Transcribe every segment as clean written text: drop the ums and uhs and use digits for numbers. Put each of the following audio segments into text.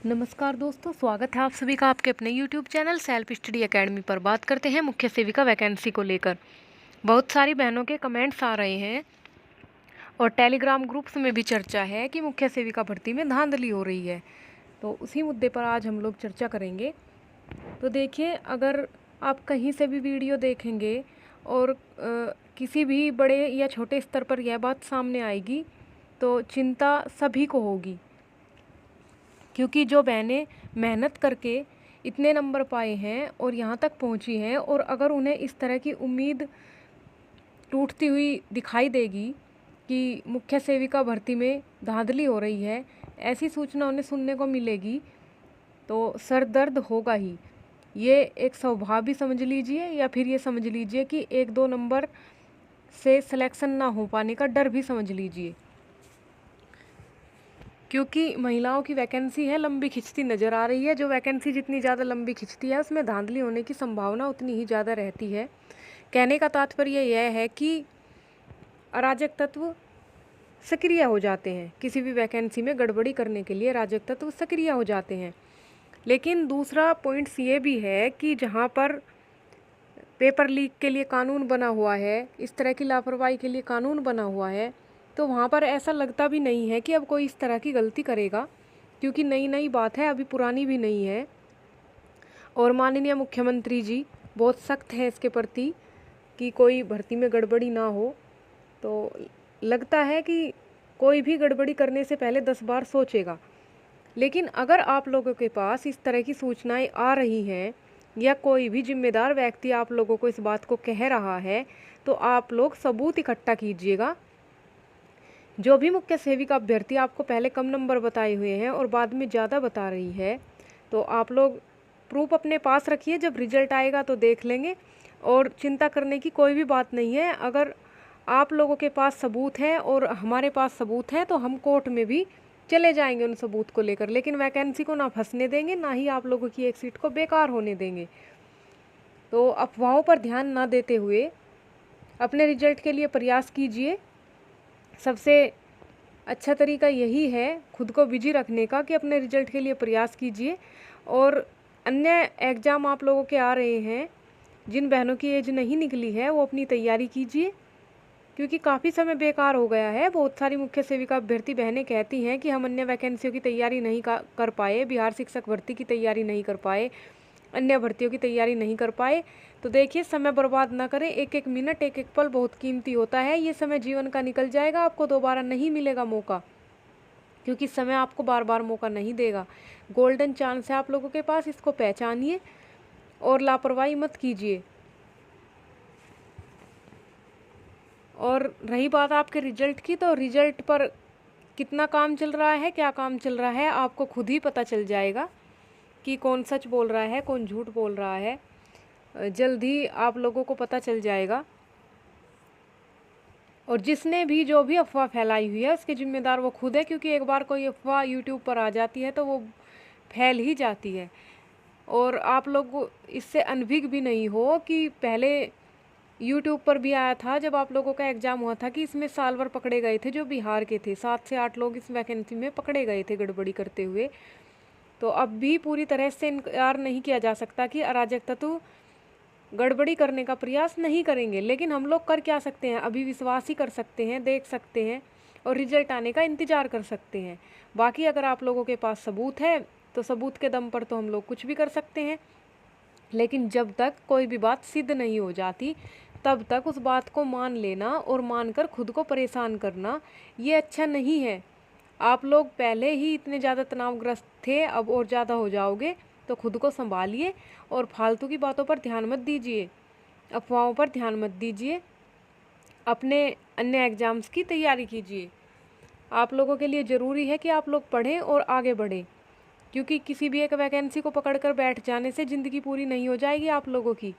नमस्कार दोस्तों, स्वागत है आप सभी का आपके अपने YouTube channel self study academy पर। बात करते हैं मुख्य सेविका वैकेंसी को लेकर। बहुत सारी बहनों के कमेंट्स आ रहे हैं और टेलीग्राम ग्रुप्स में भी चर्चा है कि मुख्य सेविका भर्ती में धांधली हो रही है। तो उसी मुद्दे पर आज हम लोग चर्चा करेंगे। तो देखिए, अगर आप कहीं से भी वीडियो देखेंगे और किसी भी बड़े या छोटे स्तर पर यह बात सामने आएगी तो चिंता सभी को होगी, क्योंकि जो बहनें मेहनत करके इतने नंबर पाए हैं और यहाँ तक पहुँची हैं, और अगर उन्हें इस तरह की उम्मीद टूटती हुई दिखाई देगी कि मुख्य सेविका भर्ती में धांधली हो रही है, ऐसी सूचना उन्हें सुनने को मिलेगी, तो सर दर्द होगा ही। ये एक स्वभाव भी समझ लीजिए, या फिर ये समझ लीजिए कि 1-2 नंबर से सिलेक्शन ना हो पाने का डर भी समझ लीजिए, क्योंकि महिलाओं की वैकेंसी है लंबी खिंचती नज़र आ रही है। जो वैकेंसी जितनी ज़्यादा लंबी खिंचती है उसमें धांधली होने की संभावना उतनी ही ज़्यादा रहती है। कहने का तात्पर्य यह है कि अराजक तत्व सक्रिय हो जाते हैं। किसी भी वैकेंसी में गड़बड़ी करने के लिए अराजक तत्व सक्रिय हो जाते हैं। लेकिन दूसरा पॉइंट्स ये भी है कि जहाँ पर पेपर लीक के लिए कानून बना हुआ है, इस तरह की लापरवाही के लिए कानून बना हुआ है, तो वहाँ पर ऐसा लगता भी नहीं है कि अब कोई इस तरह की गलती करेगा, क्योंकि नई नई बात है, अभी पुरानी भी नहीं है। और माननीय मुख्यमंत्री जी बहुत सख्त हैं इसके प्रति कि कोई भर्ती में गड़बड़ी ना हो। तो लगता है कि कोई भी गड़बड़ी करने से पहले 10 बार सोचेगा। लेकिन अगर आप लोगों के पास इस तरह की सूचनाएं आ रही हैं, या कोई भी जिम्मेदार व्यक्ति आप लोगों को इस बात को कह रहा है, तो आप लोग सबूत इकट्ठा कीजिएगा। जो भी मुख्य सेविका अभ्यर्थी आपको पहले कम नंबर बताए हुए हैं और बाद में ज़्यादा बता रही है, तो आप लोग प्रूफ अपने पास रखिए। जब रिजल्ट आएगा तो देख लेंगे, और चिंता करने की कोई भी बात नहीं है। अगर आप लोगों के पास सबूत है और हमारे पास सबूत है, तो हम कोर्ट में भी चले जाएंगे उन सबूत को लेकर, लेकिन वैकेंसी को ना फंसने देंगे, ना ही आप लोगों की एक सीट को बेकार होने देंगे। तो अफवाहों पर ध्यान ना देते हुए अपने रिजल्ट के लिए प्रयास कीजिए। सबसे अच्छा तरीका यही है खुद को बिजी रखने का, कि अपने रिजल्ट के लिए प्रयास कीजिए। और अन्य एग्ज़ाम आप लोगों के आ रहे हैं, जिन बहनों की एज नहीं निकली है वो अपनी तैयारी कीजिए, क्योंकि काफ़ी समय बेकार हो गया है। बहुत सारी मुख्य सेविका अभ्यर्थी बहनें कहती हैं कि हम अन्य वैकेंसियों की तैयारी नहीं कर पाए, बिहार शिक्षक भर्ती की तैयारी नहीं कर पाए, अन्य भर्तियों की तैयारी नहीं कर पाए। तो देखिए, समय बर्बाद ना करें। एक एक मिनट, एक एक पल बहुत कीमती होता है। ये समय जीवन का निकल जाएगा, आपको दोबारा नहीं मिलेगा मौका, क्योंकि समय आपको बार बार मौका नहीं देगा। गोल्डन चांस है आप लोगों के पास, इसको पहचानिए और लापरवाही मत कीजिए। और रही बात आपके रिजल्ट की, तो रिजल्ट पर कितना काम चल रहा है, क्या काम चल रहा है, आपको खुद ही पता चल जाएगा कि कौन सच बोल रहा है, कौन झूठ बोल रहा है। जल्द ही आप लोगों को पता चल जाएगा। और जिसने भी जो भी अफवाह फैलाई हुई है, उसके जिम्मेदार वो खुद है, क्योंकि एक बार कोई अफवाह यूट्यूब पर आ जाती है तो वो फैल ही जाती है। और आप लोग इससे अनभिज्ञ भी नहीं हो कि पहले यूट्यूब पर भी आया था, जब आप लोगों का एग्ज़ाम हुआ था, कि इसमें साल भर पकड़े गए थे जो बिहार के थे। 7 से 8 लोग इस वैकेंसी में पकड़े गए थे गड़बड़ी करते हुए। तो अब भी पूरी तरह से इनकार नहीं किया जा सकता कि अराजक तत्व गड़बड़ी करने का प्रयास नहीं करेंगे। लेकिन हम लोग कर क्या सकते हैं, अभी विश्वास ही कर सकते हैं, देख सकते हैं और रिजल्ट आने का इंतज़ार कर सकते हैं। बाकी अगर आप लोगों के पास सबूत है, तो सबूत के दम पर तो हम लोग कुछ भी कर सकते हैं। लेकिन जब तक कोई भी बात सिद्ध नहीं हो जाती, तब तक उस बात को मान लेना और मानकर खुद को परेशान करना, ये अच्छा नहीं है। आप लोग पहले ही इतने ज़्यादा तनावग्रस्त थे, अब और ज़्यादा हो जाओगे। तो खुद को संभालिए और फालतू की बातों पर ध्यान मत दीजिए, अफवाहों पर ध्यान मत दीजिए। अपने अन्य एग्ज़ाम्स की तैयारी कीजिए। आप लोगों के लिए ज़रूरी है कि आप लोग पढ़ें और आगे बढ़ें, क्योंकि किसी भी एक वैकेंसी को पकड़कर बैठ जाने से ज़िंदगी पूरी नहीं हो जाएगी आप लोगों की।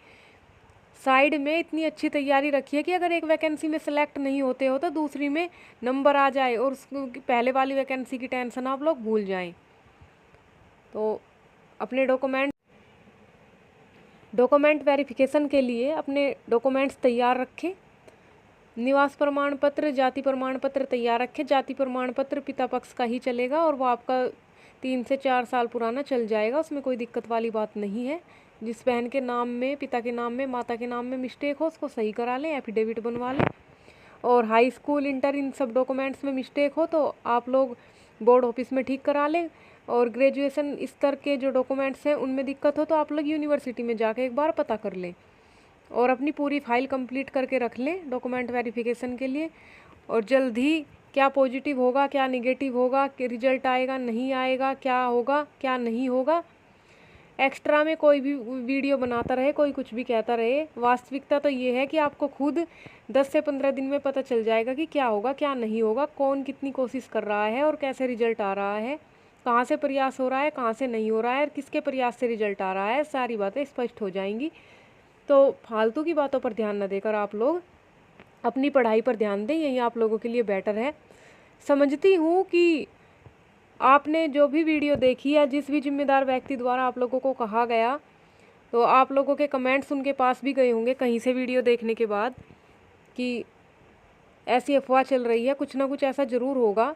साइड में इतनी अच्छी तैयारी रखिए कि अगर एक वैकेंसी में सेलेक्ट नहीं होते हो तो दूसरी में नंबर आ जाए, और उसको पहले वाली वैकेंसी की टेंशन आप लोग भूल जाएं। तो अपने डॉक्यूमेंट वेरिफिकेशन के लिए अपने डॉक्यूमेंट्स तैयार रखें। निवास प्रमाण पत्र, जाति प्रमाण पत्र तैयार रखें। जाति प्रमाण पत्र पिता पक्ष का ही चलेगा और वो आपका 3 से 4 साल पुराना चल जाएगा, उसमें कोई दिक्कत वाली बात नहीं है। जिस बहन के नाम में, पिता के नाम में, माता के नाम में मिस्टेक हो उसको सही करा लें, एफिडेविट बनवा लें। और हाई स्कूल, इंटर, इन सब डॉक्यूमेंट्स में मिस्टेक हो तो आप लोग बोर्ड ऑफिस में ठीक करा लें। और ग्रेजुएशन स्तर के जो डॉक्यूमेंट्स हैं उनमें दिक्कत हो तो आप लोग यूनिवर्सिटी में जाके एक बार पता कर लें और अपनी पूरी फाइल कंप्लीट करके रख लें डॉक्यूमेंट वेरिफिकेशन के लिए। और जल्द ही क्या पॉजिटिव होगा, क्या निगेटिव होगा, कि रिजल्ट आएगा नहीं आएगा, क्या होगा क्या नहीं होगा, एक्स्ट्रा में कोई भी वीडियो बनाता रहे, कोई कुछ भी कहता रहे। वास्तविकता तो ये है कि आपको खुद 10 से 15 दिन में पता चल जाएगा कि क्या होगा क्या नहीं होगा, कौन कितनी कोशिश कर रहा है और कैसे रिजल्ट आ रहा है, कहाँ से प्रयास हो रहा है, कहाँ से नहीं हो रहा है और किसके प्रयास से रिजल्ट आ रहा है। सारी बातें स्पष्ट हो जाएंगी। तो फालतू की बातों पर ध्यान न देकर आप लोग अपनी पढ़ाई पर ध्यान दें, यही आप लोगों के लिए बेटर है। समझती हूँ कि आपने जो भी वीडियो देखी या जिस भी जिम्मेदार व्यक्ति द्वारा आप लोगों को कहा गया, तो आप लोगों के कमेंट्स उनके पास भी गए होंगे कहीं से वीडियो देखने के बाद कि ऐसी अफवाह चल रही है, कुछ ना कुछ ऐसा ज़रूर होगा।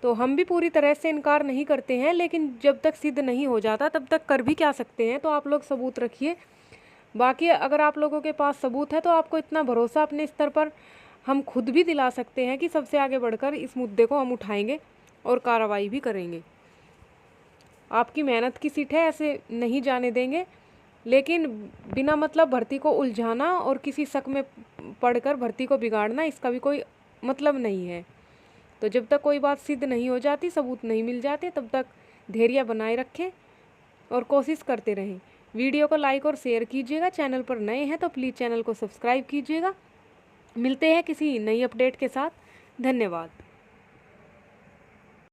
तो हम भी पूरी तरह से इनकार नहीं करते हैं, लेकिन जब तक सिद्ध नहीं हो जाता तब तक कर भी क्या सकते हैं। तो आप लोग सबूत रखिए। बाकी अगर आप लोगों के पास सबूत है तो आपको इतना भरोसा अपने स्तर पर हम खुद भी दिला सकते हैं कि सबसे आगे बढ़कर इस मुद्दे को हम उठाएंगे और कार्रवाई भी करेंगे। आपकी मेहनत की सीट है, ऐसे नहीं जाने देंगे। लेकिन बिना मतलब भर्ती को उलझाना और किसी शक में पढ़कर भर्ती को बिगाड़ना, इसका भी कोई मतलब नहीं है। तो जब तक कोई बात सिद्ध नहीं हो जाती, सबूत नहीं मिल जाते, तब तक धैर्य बनाए रखें और कोशिश करते रहें। वीडियो को लाइक और शेयर कीजिएगा। चैनल पर नए हैं तो प्लीज़ चैनल को सब्सक्राइब कीजिएगा। मिलते हैं किसी नई अपडेट के साथ। धन्यवाद।